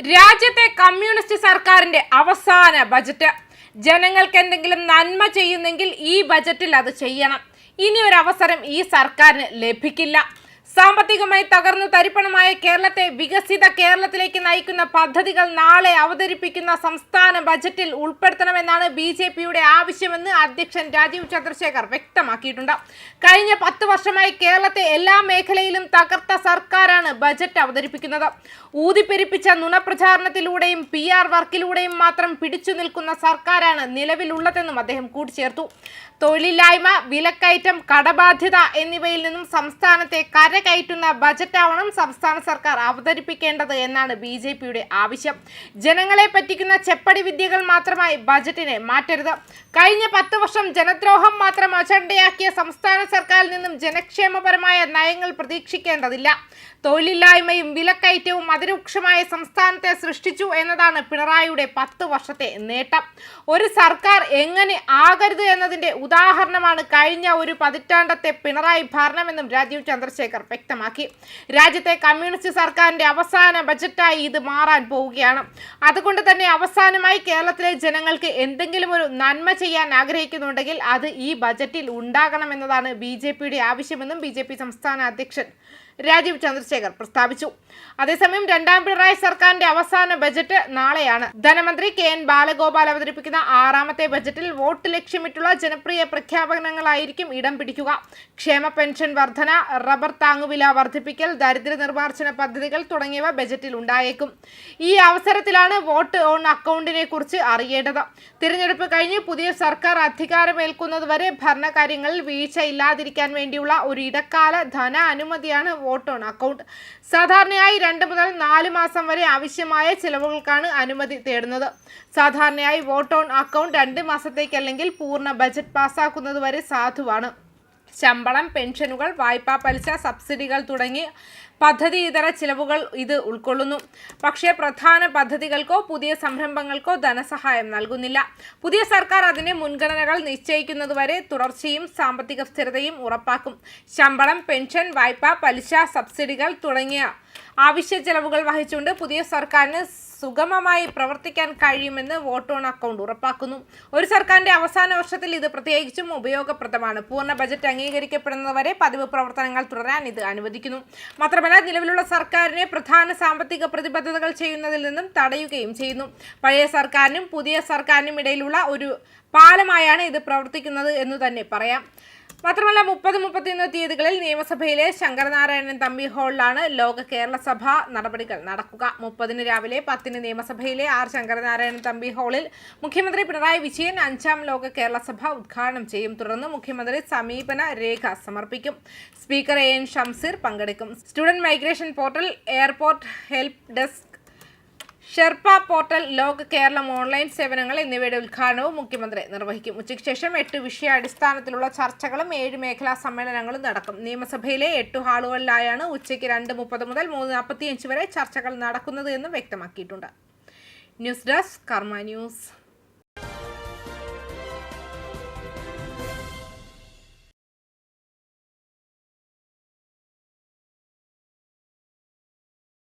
രാജ്യത്തെ കമ്മ്യൂണിസ്റ്റ് സർക്കാരിന്റെ അവസാന ബജറ്റ്. ജനങ്ങൾക്ക് എന്തെങ്കിലും നന്മ ചെയ്യുന്നെങ്കിൽ ഈ ബജറ്റിൽ അത് ചെയ്യണം. ഇനി ഒരു അവസരം ഈ സർക്കാരിന് ലഭിക്കില്ല. സാമ്പത്തികമായി തകർന്നു തരിപ്പണമായ കേരളത്തെ വികസിത കേരളത്തിലേക്ക് നയിക്കുന്ന പദ്ധതികൾ നാളെ അവതരിപ്പിക്കുന്ന സംസ്ഥാന ബജറ്റിൽ ഉൾപ്പെടുത്തണമെന്നാണ് BJPയുടെ ആവശ്യമെന്ന് അധ്യക്ഷൻ രാജീവ് ചന്ദ്രശേഖർ വ്യക്തമാക്കിയിട്ടുണ്ട്. കഴിഞ്ഞ 10 വർഷമായി കേരളത്തെ എല്ലാ മേഖലയിലും തകർത്ത സർക്കാരാണ് ബജറ്റ് അവതരിപ്പിക്കുന്നത്. ഊതിപ്പെരിപ്പിച്ച നുണപ്രചാരണത്തിലൂടെയും PR വർക്കിലൂടെയും മാത്രം പിടിച്ചു നിൽക്കുന്ന സർക്കാരാണ് നിലവിലുള്ളതെന്നും അദ്ദേഹം കൂട്ടിച്ചേർത്തു. തൊഴിലില്ലായ്മ, വിലക്കയറ്റം, കടബാധ്യത എന്നിവയിൽ നിന്നും സംസ്ഥാനത്തെ കരകയറ്റുന്ന ബജറ്റാവണം സംസ്ഥാന സർക്കാർ അവതരിപ്പിക്കേണ്ടത് എന്നാണ് BJPയുടെ ആവശ്യം. ജനങ്ങളെ പറ്റിക്കുന്ന ചെപ്പടി വിദ്യകൾ മാത്രമായി ബജറ്റിനെ മാറ്റരുത്. കഴിഞ്ഞ 10 വർഷം ജനദ്രോഹം മാത്രം അജണ്ടയാക്കിയ സംസ്ഥാന സർക്കാരിൽ നിന്നും ജനക്ഷേമപരമായ നയങ്ങൾ പ്രതീക്ഷിക്കേണ്ടതില്ല. തൊഴിലില്ലായ്മയും വിലക്കയറ്റവും അതിരൂക്ഷമായ സംസ്ഥാനത്തെ സൃഷ്ടിച്ചു എന്നതാണ് പിണറായിയുടെ 10 വർഷത്തെ നേട്ടം. ഒരു സർക്കാർ എങ്ങനെ ആകരുത് എന്നതിന്റെ ഉദാഹരണമാണ് കഴിഞ്ഞ ഒരു പതിറ്റാണ്ടത്തെ പിണറായി ഭരണമെന്നും രാജീവ് ചന്ദ്രശേഖർ വ്യക്തമാക്കി. രാജ്യത്തെ കമ്മ്യൂണിസ്റ്റ് സർക്കാരിന്റെ അവസാന ബജറ്റായി ഇത് മാറാൻ പോവുകയാണ്. അതുകൊണ്ട് തന്നെ അവസാനമായി കേരളത്തിലെ ജനങ്ങൾക്ക് എന്തെങ്കിലും ഒരു നന്മ ചെയ്യാൻ ആഗ്രഹിക്കുന്നുണ്ടെങ്കിൽ അത് ഈ ബജറ്റിൽ ഉണ്ടാകണമെന്നതാണ് BJPയുടെ ആവശ്യമെന്നും BJP സംസ്ഥാന അധ്യക്ഷൻ രാജീവ് ചന്ദ്രശേഖർ പ്രസ്താവിച്ചു. അതേസമയം രണ്ടാം പിണറായി സർക്കാരിന്റെ അവസാന ബജറ്റ് നാളെയാണ്. ധനമന്ത്രി KN ബാലഗോപാൽ അവതരിപ്പിക്കുന്ന 6ാമത്തെ ബജറ്റിൽ വോട്ട് ലക്ഷ്യമിട്ടുള്ള ജനപ്രിയ പ്രഖ്യാപനങ്ങളായിരിക്കും ഇടം പിടിക്കുക. ക്ഷേമ പെൻഷൻ വർധന, റബ്ബർ താങ്ങുവില വർദ്ധിപ്പിക്കൽ, ദരിദ്ര നിർമ്മാർജ്ജന പദ്ധതികൾ തുടങ്ങിയവ ബജറ്റിൽ ഉണ്ടായേക്കും. ഈ അവസരത്തിലാണ് വോട്ട് ഓൺ അക്കൗണ്ടിനെ കുറിച്ച് അറിയേണ്ടത്. തിരഞ്ഞെടുപ്പ് കഴിഞ്ഞ് പുതിയ സർക്കാർ അധികാരമേൽക്കുന്നതുവരെ ഭരണകാര്യങ്ങളിൽ വീഴ്ച ഇല്ലാതിരിക്കാൻ വേണ്ടിയുള്ള ഒരു ഇടക്കാല ധന അനുമതിയാണ് വോട്ട് ഓൺ അക്കൗണ്ട്. സാധാരണയായി 2 മുതൽ 4 മാസം വരെ ആവശ്യമായ ചിലവുകൾക്കാണ് അനുമതി തേടുന്നത്. സാധാരണയായി വോട്ട് ഓൺ അക്കൗണ്ട് 2 മാസത്തേക്ക് അല്ലെങ്കിൽ പൂർണ്ണ ബജറ്റ് പാസ്സാക്കുന്നത് വരെ സാധുവാണ്. ശമ്പളം, പെൻഷനുകൾ, വായ്പാ പലിശ, സബ്സിഡികൾ തുടങ്ങി പദ്ധതി ഇതര ചിലവുകൾ ഇത് ഉൾക്കൊള്ളുന്നു. പക്ഷേ പ്രധാന പദ്ധതികൾക്കോ പുതിയ സംരംഭങ്ങൾക്കോ ധനസഹായം നൽകുന്നില്ല. പുതിയ സർക്കാർ അതിന്റെ മുൻഗണനകൾ നിശ്ചയിക്കുന്നതുവരെ തുടർച്ചയും സാമ്പത്തിക സ്ഥിരതയും ഉറപ്പാക്കും. ശമ്പളം, പെൻഷൻ, വായ്പ, പലിശ, സബ്സിഡികൾ തുടങ്ങിയ ആവശ്യ ചെലവുകൾ വഹിച്ചുകൊണ്ട് പുതിയ സർക്കാരിന് സുഗമമായി പ്രവർത്തിക്കാൻ കഴിയുമെന്ന് വോട്ട് ഓൺ അക്കൗണ്ട് ഉറപ്പാക്കുന്നു. ഒരു സർക്കാരിന്റെ അവസാന വർഷത്തിൽ ഇത് പ്രത്യേകിച്ചും ഉപയോഗപ്രദമാണ്. പൂർണ്ണ ബജറ്റ് അംഗീകരിക്കപ്പെടുന്നതുവരെ പതിവ് പ്രവർത്തനങ്ങൾ തുടരാൻ ഇത് അനുവദിക്കുന്നു. മാത്രമല്ല, നിലവിലുള്ള സർക്കാരിനെ പ്രധാന സാമ്പത്തിക പ്രതിബദ്ധതകൾ ചെയ്യുന്നതിൽ നിന്നും തടയുകയും ചെയ്യുന്നു. പഴയ സർക്കാരിനും പുതിയ സർക്കാരിനും ഇടയിലുള്ള ഒരു പാലമായാണ് ഇത് പ്രവർത്തിക്കുന്നത് എന്നു തന്നെ പറയാം. മാത്രമല്ല, 30-31 തീയതികളിൽ നിയമസഭയിലെ ശങ്കരനാരായണൻ തമ്പി ഹാളിലാണ് ലോക കേരള സഭ നടപടികൾ നടക്കുക. 30 രാവിലെ 10 നിയമസഭയിലെ ശങ്കരനാരായണൻ തമ്പി ഹാളിൽ മുഖ്യമന്ത്രി പിണറായി വിജയൻ 5ാം ലോക കേരള സഭ ഉദ്ഘാടനം ചെയ്യും. തുടർന്ന് മുഖ്യമന്ത്രി സമീപന രേഖ സമർപ്പിക്കും. സ്പീക്കർ AN ഷംസീർ പങ്കെടുക്കും. Student migration portal, airport help desk, sherpa portal, ലോക കേരളം ഓൺലൈൻ സേവനങ്ങൾ എന്നിവയുടെ ഉദ്ഘാടനവും മുഖ്യമന്ത്രി നിർവഹിക്കും. ഉച്ചയ്ക്ക് ശേഷം 8 വിഷയാടിസ്ഥാനത്തിലുള്ള ചർച്ചകളും 7 മേഖലാ സമ്മേളനങ്ങളും നടക്കും. നിയമസഭയിലെ 8 ഹാളുകളിലായാണ് ഉച്ചയ്ക്ക് 2:30 മുതൽ 3:45 വരെ ചർച്ചകൾ നടക്കുന്നത് എന്ന് വ്യക്തമാക്കിയിട്ടുണ്ട്. ന്യൂസ് ഡെസ്ക് കർമ്മ ന്യൂസ്.